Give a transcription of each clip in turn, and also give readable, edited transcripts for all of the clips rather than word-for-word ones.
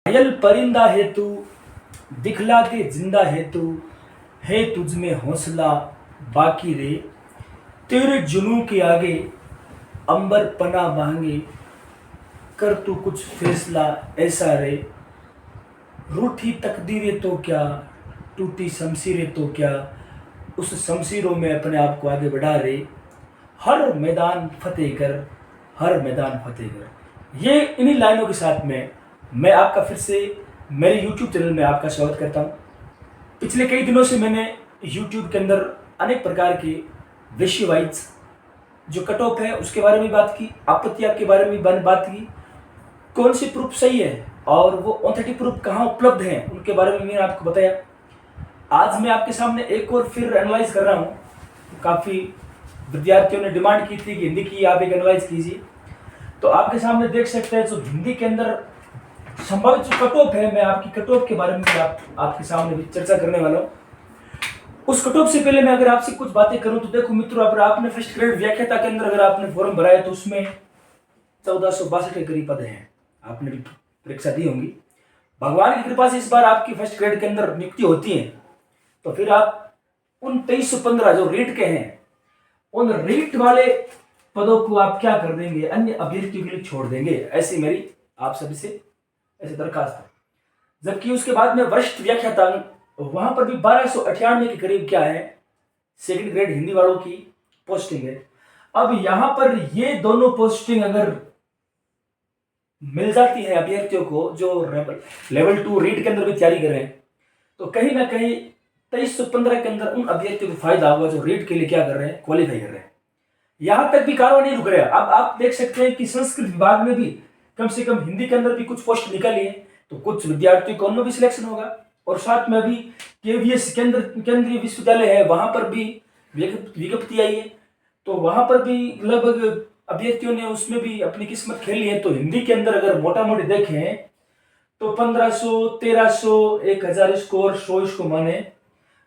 घायल परिंदा है तू, दिखला के जिंदा है तू, है तुझ में हौसला बाकी रे। तेरे जुनून के आगे अंबर पना मांगे, कर तू कुछ फैसला ऐसा रे। रूठी तकदीरें तो क्या, टूटी शमशीरें तो क्या, उस शमशीरों में अपने आप को आगे बढ़ा रे। हर मैदान फतेह कर, हर मैदान फतेह कर। ये इन्हीं लाइनों के साथ में मैं आपका फिर से मेरे YouTube चैनल में आपका स्वागत करता हूँ। पिछले कई दिनों से मैंने YouTube के अंदर अनेक प्रकार के विषय वाइज जो कट ऑफ है उसके बारे में बात की, आपत्तियां के बारे में बात की, कौन सी प्रूफ सही है और वो ऑथेंटिक प्रूफ कहाँ उपलब्ध हैं उनके बारे में मैंने आपको बताया। आज मैं आपके सामने एक और फिर एनालाइज कर रहा हूँ। काफ़ी विद्यार्थियों ने डिमांड की थी कि हिंदी की आप एक एनालाइज कीजिए, तो आपके सामने देख सकते हैं जो हिंदी के अंदर संभावित जो कट ऑफ है, मैं आपकी कट ऑफ के बारे में आपके सामने भी चर्चा करने वाला हूँ। उस कट ऑफ से पहले मैं अगर आपसे कुछ बातें करूं तो देखो मित्रों, अगर आपने फर्स्ट ग्रेड व्याख्याता के अंदर अगर आपने फॉर्म भरा है तो उसमें 1462 के करीब पद हैं, आपने भी परीक्षा दी होंगी। भगवान की कृपा से इस बार आपकी फर्स्ट ग्रेड के अंदर नियुक्ति होती है, तो फिर आप उन 2315 जो रीट के हैं उन रीट वाले पदों को आप क्या कर देंगे, अन्य अभ्यर्थियों के लिए छोड़ देंगे, ऐसी मेरी आप सभी से ऐसी दरखास्त है। जबकि उसके बाद में वरिष्ठ व्याख्याता वहां पर भी 1298 के करीब क्या है सेकंड ग्रेड हिंदी वालों की पोस्टिंग है। अब यहां पर ये दोनों पोस्टिंग अगर मिल जाती है अभ्यर्थियों को जो लेवल 2 रीड के अंदर भी तैयारी कर रहे हैं, तो कहीं ना कहीं 2315 के अंदर उन अभ्यर्थियों को फायदा होगा जो रीड के लिए क्या कर रहे हैं, क्वालिफाई कर रहे हैं। यहां तक भी कारवाई नहीं रुक रहा है। अब आप देख सकते हैं कि संस्कृत विभाग में भी कम से कम हिंदी के अंदर भी कुछ पोस्ट निकाली है, तो कुछ विद्यार्थियों को उनमें भी सिलेक्शन होगा। और साथ में अभी केवीएस केंद्रीय विश्वविद्यालय है, वहां पर भी विज्ञप्ति आई है, तो वहां पर भी लगभग अभ्यर्थियों ने उसमें भी अपनी किस्मत खेली है। तो हिंदी के अंदर अगर मोटा मोटी देखें तो 1500, 1300, 1000 स्कोर 100 इसको माने,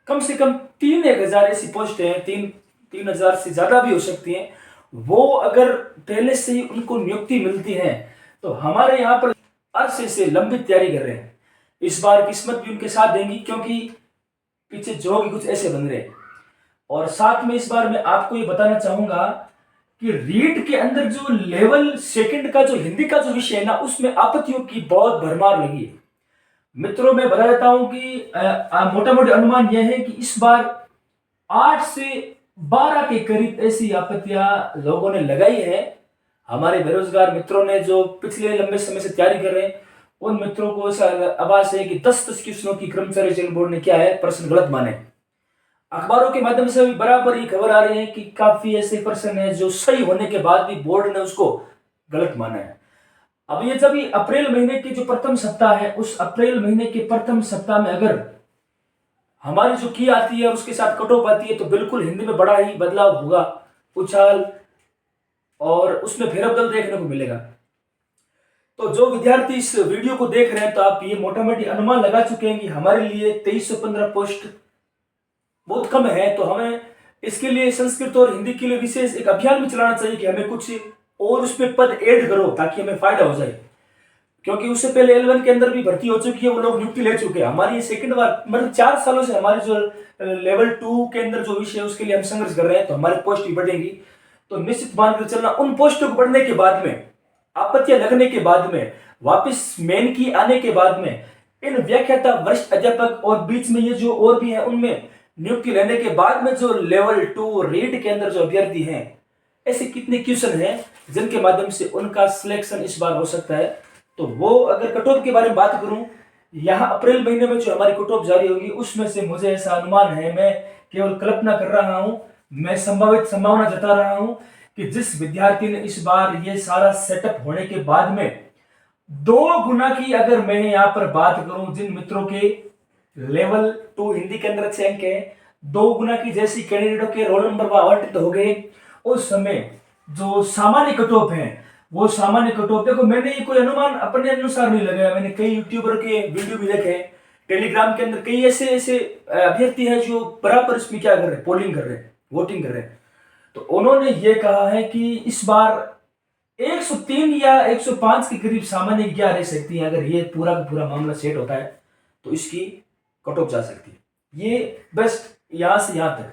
कम से कम 3-1000 ऐसी पोस्ट है, 3000 से ज्यादा भी हो सकती हैं। वो अगर पहले से ही उनको नियुक्ति मिलती है तो हमारे यहाँ पर अरसे से लंबित तैयारी कर रहे हैं, इस बार किस्मत भी उनके साथ देंगी, क्योंकि पीछे जोग कुछ ऐसे बन रहे हैं। और साथ में इस बार मैं आपको ये बताना चाहूंगा कि रीट के अंदर जो लेवल सेकंड का जो हिंदी का जो विषय है ना, उसमें आपत्तियों की बहुत भरमार लगी है। मित्रों मैं बता देता हूं कि मोटा मोटी अनुमान यह है कि इस बार 8 से 12 के करीब ऐसी आपत्तियां लोगों ने लगाई है। हमारे बेरोजगार मित्रों ने जो पिछले लंबे समय से तैयारी कर रहे हैं, उन मित्रों को ऐसा आभास है कि 10-10 क्वेश्चनों की कर्मचारी चयन बोर्ड ने क्या है प्रश्न गलत माने। अखबारों के माध्यम से भी बराबर ये खबर आ रही है कि काफी ऐसे प्रश्न है जो सही होने के बाद भी बोर्ड ने उसको गलत माना है। अब ये जब अप्रैल महीने की जो प्रथम सप्ताह है, उस अप्रैल महीने के प्रथम सप्ताह में अगर हमारी जो की आती है उसके साथ कट ऑफ आती है तो बिल्कुल हिंदी में बड़ा ही बदलाव होगा, उछाल और उसमें फेरबदल देखने को मिलेगा। तो जो विद्यार्थी इस वीडियो को देख रहे हैं तो आप ये मोटा मोटी अनुमान लगा चुके हैं कि हमारे लिए 2315 पोस्ट बहुत कम है, तो हमें इसके लिए संस्कृत और हिंदी के लिए विशेष एक अभियान भी चलाना चाहिए कि हमें कुछ और उसमें पद ऐड करो ताकि हमें फायदा हो जाए। क्योंकि उससे पहले L1 के अंदर भी भर्ती हो चुकी है, वो लोग नियुक्ति ले चुके हैं। हमारी ये सेकंड बार मतलब 4 सालों से हमारी जो लेवल 2 के अंदर जो विषय है उसके लिए हम संघर्ष कर रहे हैं, तो हमारी पोस्ट भी बढ़ेंगी। तो निश्चित मानकर चलना उन पोस्टों को बढ़ने के बाद में, आपत्तियां लगने के बाद में, वापस मेन की आने के बाद में, इन व्याख्याता वरिष्ठ अध्यापक और बीच में ये जो और भी है उनमें नियुक्ति लेने के बाद में जो लेवल 2 रीड के अंदर जो अभ्यर्थी हैं, ऐसे कितने क्वेश्चन हैं जिनके माध्यम से उनका सिलेक्शन इस बार हो सकता है। तो वो अगर कट ऑफ के बारे में बात करूं, यहाँ अप्रैल महीने में जो हमारी कट ऑफ जारी होगी उसमें से मुझे ऐसा अनुमान है, मैं केवल कल्पना कर रहा हूं, मैं संभावित संभावना जता रहा हूं कि जिस विद्यार्थी ने इस बार ये सारा सेटअप होने के बाद में 2 गुना की, अगर मैं यहाँ पर बात करूं जिन मित्रों के लेवल 2 हिंदी के अंदर अच्छे अंक है, 2 गुना की जैसी कैंडिडेटों के रोल नंबर आवंटित हो गए, उस समय जो सामान्य कट ऑफ है वो सामान्य कट ऑफ, देखो मैंने ये कोई अनुमान अपने अनुसार नहीं लगाया, मैंने कई यूट्यूबर के वीडियो भी देखे, टेलीग्राम के अंदर कई ऐसे ऐसे अभ्यर्थी हैं जो बराबर इसमें क्या कर रहे हैं, पोलिंग कर रहे हैं, वोटिंग कर रहे हैं। तो उन्होंने ये कहा है कि इस बार 103 या 105 के करीब सामान्य क्या रह सकती है। अगर ये पूरा का पूरा मामला सेट होता है तो इसकी कट ऑफ जा सकती है। ये बेस्ट यहां से यहां तक,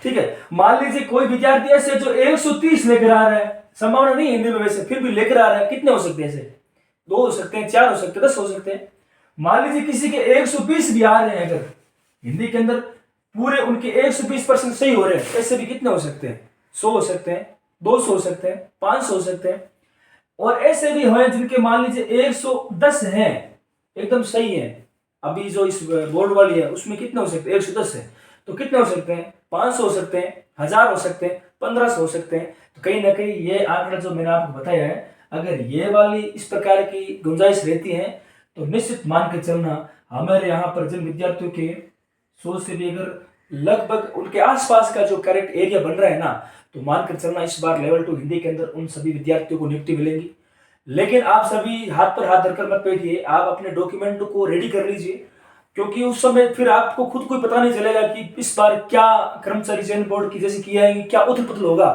ठीक है। मान लीजिए कोई विद्यार्थी ऐसे जो 130 लेकर आ रहा है, संभावना नहीं हिंदी में वैसे, फिर भी लेकर आ रहा है, कितने हो सकते हैं ऐसे? 2 हो सकते हैं, 4 हो सकते हैं, 10 हो सकते हैं। मान लीजिए किसी के 120 भी आ रहे हैं, अगर हिंदी के अंदर पूरे उनके 120% सही हो रहे हैं, ऐसे भी कितने हो सकते हैं? 100 हो सकते हैं, 200 हो सकते हैं, 500 हो सकते हैं। और ऐसे भी हैं जिनके मान लीजिए 110 हैं, एकदम सही है। अभी जो इस बोर्ड वाली है उसमें कितने हो सकते हैं? 110 है, तो कितने हो सकते हैं? 500 हो सकते हैं, 1000 हो सकते हैं, 1500 हो सकते हैं। तो कहीं ना कहीं ये आंकड़ा जो मैंने आपको बताया है, अगर ये वाली इस प्रकार की गुंजाइश रहती है तो निश्चित मान के चलना हमारे यहाँ पर जिन विद्यार्थियों के 100 से भी अगर लगभग उनके आसपास का जो करेक्ट एरिया बन रहा है ना, तो मानकर चलना इस बार लेवल 2 हिंदी के अंदर उन सभी विद्यार्थियों को नियुक्ति मिलेंगी। लेकिन आप सभी हाथ पर हाथ धरकर मत बैठिए, आप अपने डॉक्यूमेंट को रेडी कर लीजिए, क्योंकि उस समय फिर आपको खुद को पता नहीं चलेगा कि इस बार क्या कर्मचारी चयन बोर्ड की जैसे किया है, क्या उथल पुथल होगा।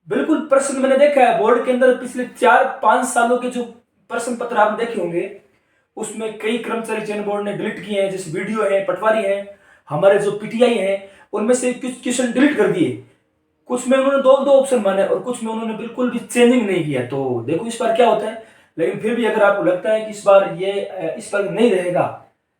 बिल्कुल प्रश्न मैंने देखा है बोर्ड के अंदर, पिछले 4-5 सालों के जो प्रश्न पत्र आपने देखे होंगे उसमें कई कर्मचारी चयन बोर्ड ने डिलीट किए हैं, जैसे वीडियो है, पटवारी है, हमारे जो पीटीआई है, उनमें से कुछ क्वेश्चन डिलीट कर दिए, कुछ में उन्होंने 2 ऑप्शन माने और कुछ में उन्होंने बिल्कुल भी चेंजिंग नहीं किया। तो देखो इस बार क्या होता है। लेकिन फिर भी अगर आपको लगता है कि इस बार ये इस बार नहीं रहेगा,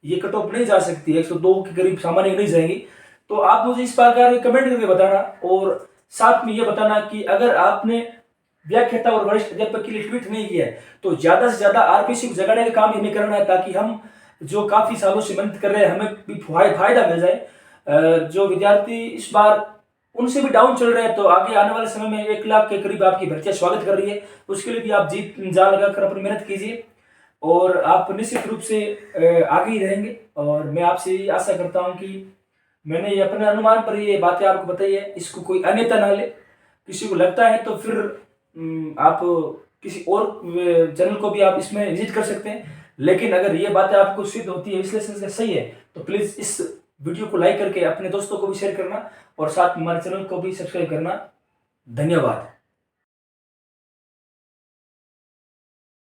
ये कट ऑफ नहीं जा सकती, 102 के करीब सामान्य नहीं जाएंगी, तो आप मुझे इस प्रकार कमेंट करके बताना। और साथ में ये बताना कि अगर आपने व्याख्याता और वरिष्ठ अध्यापक के लिए ट्वीट नहीं किया है तो ज्यादा से ज्यादा आरपीसी को जगाने का काम हमें करना है, ताकि हम जो काफी सालों से मेहनत कर रहे हैं हमें भी फायदा मिल जाए। जो विद्यार्थी इस बार उनसे भी डाउन चल रहे हैं, तो आगे आने वाले समय में 1 लाख के करीब आपकी भर्तियां स्वागत कर रही है। उसके लिए भी आप जीत जान लगाकर अपनी मेहनत कीजिए और आप निश्चित रूप से आगे ही रहेंगे। और मैं आपसे ये आशा करता हूं कि मैंने ये अपने अनुमान पर ये बातें आपको बताई है, इसको कोई अन्यथा ना ले। किसी को लगता है तो फिर आप किसी और चैनल को भी आप इसमें विजिट कर सकते हैं। लेकिन अगर ये बातें आपको सिद्ध होती है, विश्लेषण से सही है, तो प्लीज इस वीडियो को लाइक करके अपने दोस्तों को भी शेयर करना और साथ हमारे चैनल को भी सब्सक्राइब करना। धन्यवाद।